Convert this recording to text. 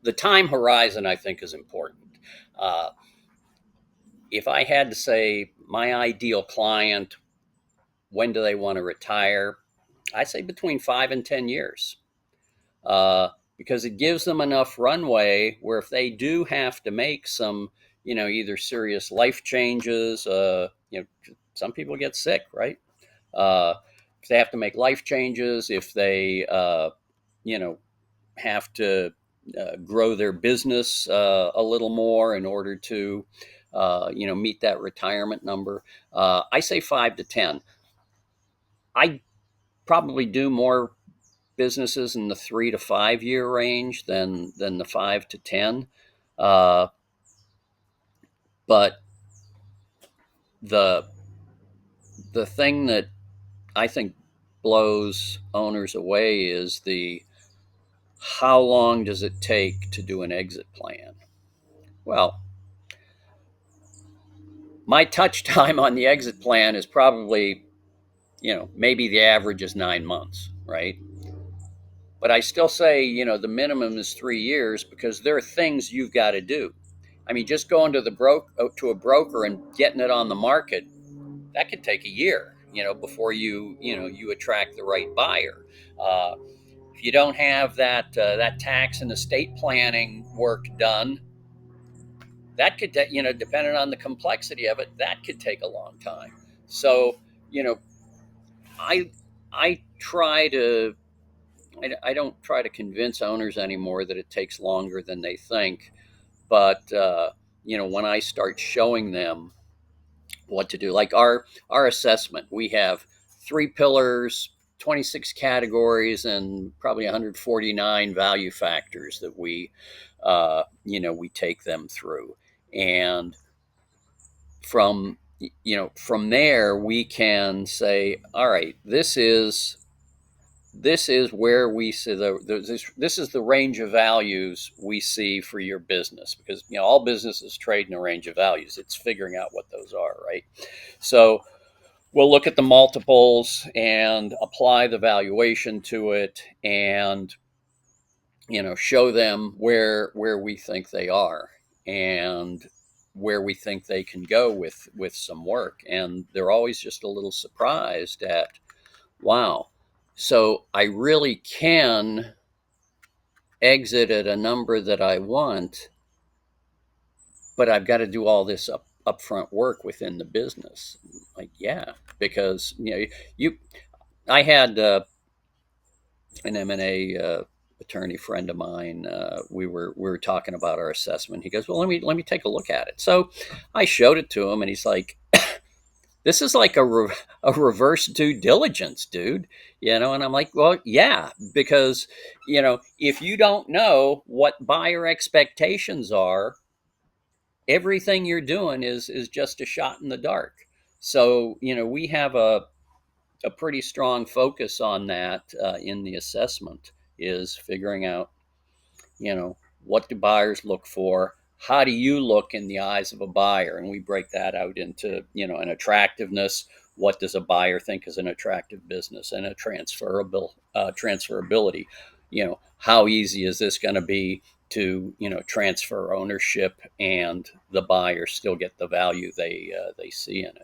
the time horizon, I think, is important. Uh, if I had to say my ideal client, when do they want to retire? I say between 5 and 10 years, uh, because it gives them enough runway where if they do have to make some, either serious life changes, some people get sick, right? Uh, if they have to make life changes, if they, you know, have to grow their business a little more in order to, meet that retirement number. I say 5 to 10. I probably do more businesses in the 3 to 5 year range than the 5 to 10. Uh, but the the thing that I think blows owners away is the how long does it take to do an exit plan? Well, my touch time on the exit plan is probably, maybe the average is 9 months, right? But I still say, the minimum is 3 years because there are things you've got to do. I mean, just going to a broker and getting it on the market, that could take a year, before you attract the right buyer. Uh, if you don't have that tax and estate planning work done, that could, depending on the complexity of it, that could take a long time. So, you know, I I try to I don't try to convince owners anymore that it takes longer than they think. But when I start showing them what to do, like our assessment, we have 3 pillars, 26 categories, and probably 149 value factors that we take them through, and from there we can say, all right, this is where we see this is the range of values we see for your business, because all businesses trade in a range of values. It's figuring out what those are, right? So we'll look at the multiples and apply the valuation to it, and show them where we think they are, and where we think they can go with some work. And they're always just a little surprised at, wow, so I really can exit at a number that I want, but I've got to do all this upfront work within the business. Like, yeah, because you I had an M&A attorney friend of mine. We were talking about our assessment. He goes, "Well, let me take a look at it." So I showed it to him, and he's like, "This is like a reverse due diligence, dude." And I'm like, "Well, yeah, because if you don't know what buyer expectations are, everything you're doing is just a shot in the dark." So we have a pretty strong focus on that in the assessment, is figuring out, what do buyers look for? How do you look in the eyes of a buyer? And we break that out into, an attractiveness. What does a buyer think is an attractive business? And a transferability. How easy is this going to be to, transfer ownership, and the buyer still get the value they see in it?